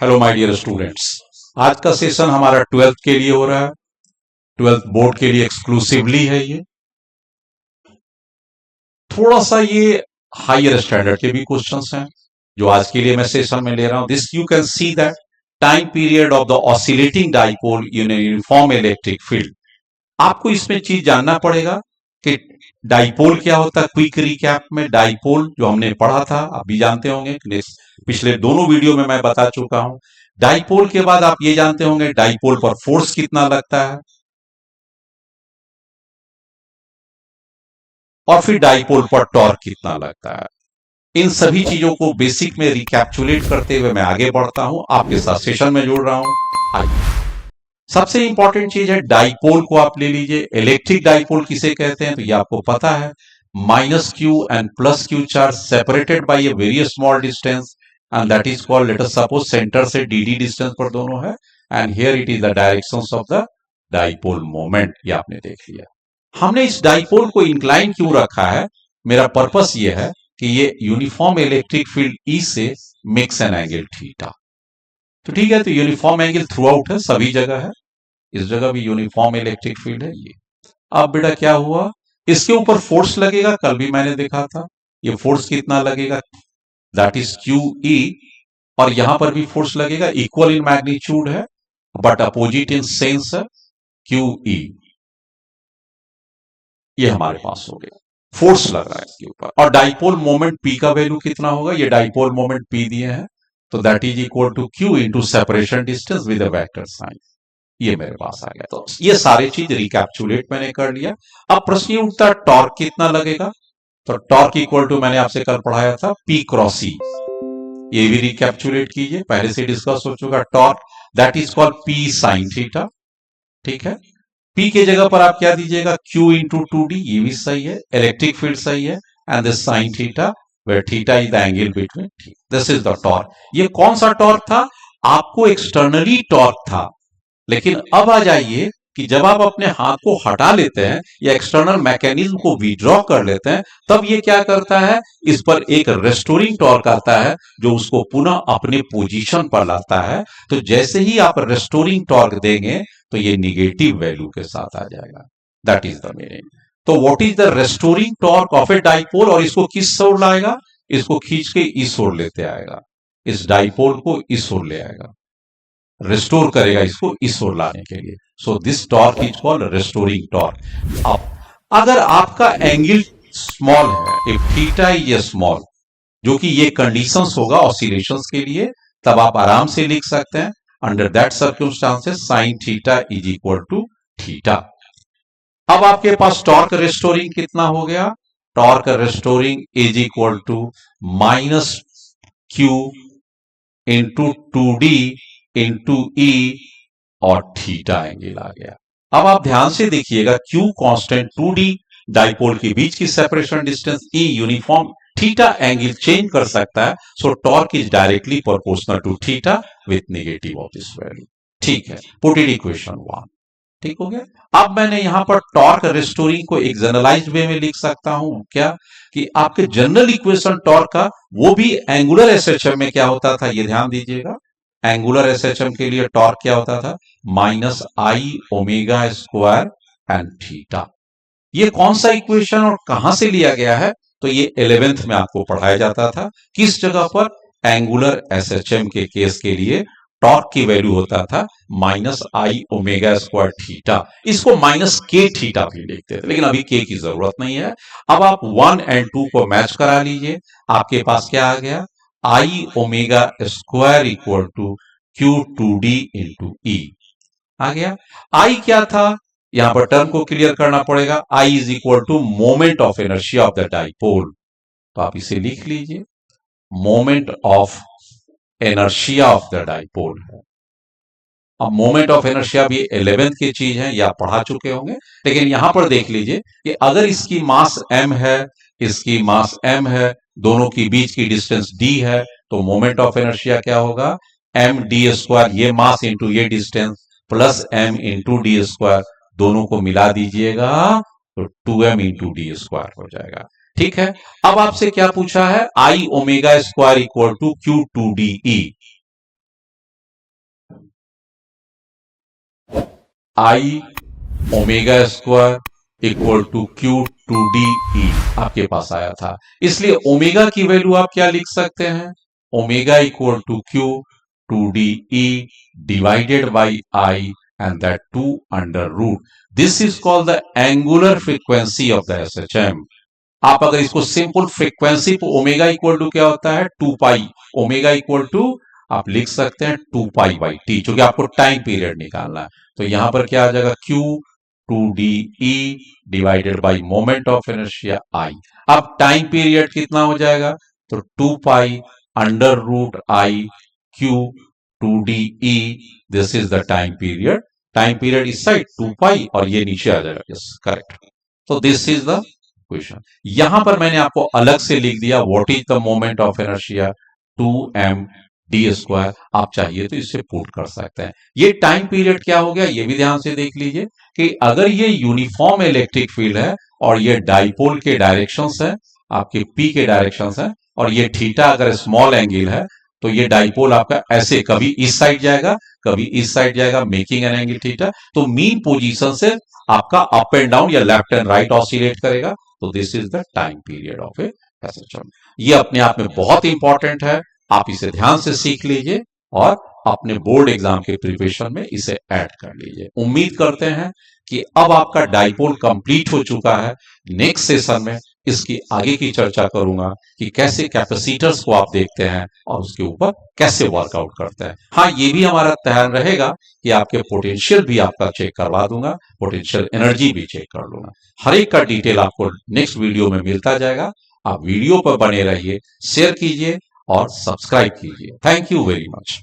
Hello my dear students. आज का session हमारा 12th के लिए हो रहा है। 12th बोर्ड के लिए एक्सक्लूसिवली है ये। थोड़ा सा ये हायर स्टैंडर्ड के भी क्वेश्चंस हैं जो आज के लिए मैं सेशन में ले रहा हूं। This you can see that time period of the oscillating dipole in uniform electric field. आपको इसमें चीज जानना पड़ेगा कि डाइपोल क्या होता है। क्विक रिकैप में डाइपोल जो हमने पढ़ा था आप भी जानते होंगे, पिछले दोनों वीडियो में मैं बता चुका हूं। डाइपोल के बाद आप ये जानते होंगे डाइपोल पर फोर्स कितना लगता है, और फिर डाइपोल पर टॉर्क कितना लगता है। इन सभी चीजों को बेसिक में रिकैप्चुलेट करते हुए मैं आगे बढ़ता हूं, आपके साथ सेशन में जुड़ रहा हूं। आइए, सबसे इंपॉर्टेंट चीज है डाइपोल को आप ले लीजिए। इलेक्ट्रिक डाइपोल किसे कहते हैं तो ये आपको पता है। Minus Q and plus Q charge separated by a very small distance and that is called, let us suppose centre से डी डिस्टेंस पर दोनों है, and here it is the directions of the dipole moment. ये आपने देख लिया। हमने इस डाइपोल को इंक्लाइन क्यों रखा है, मेरा पर्पस ये है कि ये यूनिफॉर्म इलेक्ट्रिक फील्ड ई से मेक्स एन एंगल थीटा। तो ठीक है, तो यूनिफॉर्म एंगल थ्रू आउट है, सभी जगह है। इस जगह भी यूनिफॉर्म इलेक्ट्रिक फील्ड है ये। अब बेटा क्या हुआ, इसके ऊपर फोर्स लगेगा, कल भी मैंने देखा था। ये फोर्स कितना लगेगा, दैट इज क्यू ई, और यहां पर भी फोर्स लगेगा, इक्वल इन मैग्नीट्यूड है बट अपोजिट इन सेंस है, क्यू ई। ये हमारे पास हो गया, फोर्स लग रहा है इसके ऊपर। और डाइपोल मोमेंट पी का वैल्यू कितना होगा, ये डाइपोल मोमेंट पी दिए हैं, तो that is equal to Q into separation distance with a vector sign. ये मेरे पास आ गया। तो ये सारी चीज रिकैप्चुलेट मैंने कर लिया। अब प्रश्न ये उठता है टॉर्क कितना लगेगा, तो टॉर्क इक्वल टू मैंने आपसे कल पढ़ाया था पी क्रॉस ई। ये भी रिकैप्चुलेट कीजिए, पहले से डिस्कस हो चुका। Torque that is called P sine theta. ठीक है, पी के जगह पर आप क्या दीजिएगा, क्यू इंटू टू डी, ये भी सही है। इलेक्ट्रिक फील्ड सही है, and this sine theta where theta is the angle between T. This is the torque. ये कौन सा टॉर्क था, आपको एक्सटर्नली टॉर्क था। लेकिन अब आ जाइए कि जब आप अपने हाथ को हटा लेते हैं या एक्सटर्नल मैकेनिज्म को विड्रॉ कर लेते हैं, तब ये क्या करता है, इस पर एक रेस्टोरिंग टॉर्क आता है जो उसको पुनः अपने पोजीशन पर लाता है। तो जैसे ही आप रेस्टोरिंग टॉर्क देंगे तो ये निगेटिव वैल्यू के साथ आ जाएगा। That is the meaning. तो what is the restoring torque of a dipole, और इसको किस ओर लाएगा, इसको खींच के इस ओर लेते आएगा, इस डाइपोल को इस ओर ले आएगा, रिस्टोर करेगा इसको इस ओर लाने के लिए। So this torque is called restoring torque. अब अगर आपका एंगल स्मॉल है, इफ थीटा इज स्मॉल, जो कि ये कंडीशंस होगा ऑसिलेशंस के लिए, तब आप आराम से लिख सकते हैं under that circumstances sine theta is equal to theta. अब आपके पास टॉर्क रिस्टोरिंग कितना हो गया, torque restoring is equal to minus q into two d into E, और थीटा एंगल आ गया। अब आप ध्यान से देखिएगा, क्यू कांस्टेंट, 2D डाइपोल के बीच की separation distance, E uniform, theta angle change कर सकता है। So torque is directly proportional to theta with negative of this value. ठीक है, पुट इट इक्वेशन 1। ठीक हो गया। अब मैंने यहां पर टॉर्क रिस्टोरिंग को एक जनरलाइज्ड वे में लिख सकता हूं, क्या कि आपके जनरल इक्वेशन टॉर्क का, वो भी एंगुलर एसएचएम में क्या होता था, ये ध्यान दीजिएगा। एंगुलर एसएचएम के लिए टॉर्क क्या होता था, minus I omega square and theta. ये कौन सा इक्वेशन और कहां से लिया गया है, तो ये 11th में आपको पढ़ाया जाता था। किस जगह पर, एंगुलर एसएचएम के केस के लिए टॉर्क की वैल्यू होता था माइनस आई ओमेगा स्क्वायर थीटा। इसको माइनस के थीटा भी लिखते थे, लेकिन अभी के की जरूरत नहीं है। अब आप 1 एंड 2 को मैच करा लीजिए, आपके पास क्या आ गया, I omega square equal to Q to d into E आ गया। आई क्या था, यहां पर टर्म को क्लियर करना पड़ेगा। I is equal to moment of inertia of the dipole, तो आप इसे लिख लीजिए, moment of inertia of the dipole है। अब मोमेंट ऑफ इनर्शिया भी 11th की चीज है, या पढ़ा चुके होंगे, लेकिन यहां पर देख लीजिए कि अगर इसकी मास m है, इसकी मास m है, दोनों की बीच की डिस्टेंस d है, तो मोमेंट ऑफ इनर्शिया क्या होगा, m d स्क्वायर, ये मास इंटू ये distance, plus m into D square, दोनों को मिला दीजिएगा तो 2m इंटू डी स्क्वायर हो जाएगा। ठीक है, अब आपसे क्या पूछा है, I omega square equal to Q to D E. I omega square equal to Q to D E आपके पास आया था। इसलिए ओमेगा की वैल्यू आप क्या लिख सकते हैं, omega equal to Q to D E divided by I and that to under root. This is called the angular frequency of the SHM. आप अगर इसको सिंपल फ्रीक्वेंसी पे ओमेगा इक्वल टू क्या होता है, 2 पाई, ओमेगा इक्वल टू आप लिख सकते हैं 2 पाई बाई टी, क्योंकि आपको टाइम पीरियड निकालना है। तो यहां पर क्या आ जाएगा, Q to D E divided by moment of inertia I. अब टाइम पीरियड कितना हो जाएगा, तो 2 pi under root I Q to D E, this is the time period. Time period इस साइड 2 पाई और ये नीचे आ जाएगा, यस करेक्ट। तो दिस इज द क्वेश्चन। यहां पर मैंने आपको अलग से लिख दिया what is the moment of inertia 2m D square. आप चाहिए तो इसे पुट कर सकते हैं। ये टाइम पीरियड क्या हो गया, ये भी ध्यान से देख लीजिए कि अगर ये यूनिफॉर्म इलेक्ट्रिक फील्ड है और ये डाइपोल के डायरेक्शंस है, आपके पी के डायरेक्शंस है, और ये थीटा अगर स्मॉल एंगल है, तो ये डाइपोल आपका ऐसे कभी इस साइड जाएगा कभी इस साइड जाएगा, मेकिंग एन एंगल थीटा। तो मीन पोजीशन से आपका अप एंड डाउन या लेफ्ट एंड राइट ऑसिलेट करेगा। तो this is the time period of A SHM. ये अपने आप में बहुत इंपॉर्टेंट है, आप इसे ध्यान से सीख लीजिए और अपने बोर्ड एग्जाम के प्रिपरेशन में इसे ऐड कर लीजिए। उम्मीद करते हैं कि अब आपका डाइपोल कंप्लीट हो चुका है। नेक्स्ट सेशन में इसकी आगे की चर्चा करूंगा कि कैसे कैपेसिटर्स को आप देखते हैं और उसके ऊपर कैसे वर्कआउट करते हैं। हाँ, ये भी हमारा ध्यान रहेगा कि आपके पोटेंशियल भी आपका चेक करवा दूंगा, पोटेंशियल एनर्जी भी चेक कर लूंगा। हर एक का डिटेल आपको नेक्स्ट वीडियो में मिलता जाएगा। आप वीडियो पर बने रहिए, शेयर कीजिए और सब्सक्राइब कीजिए। Thank you very much.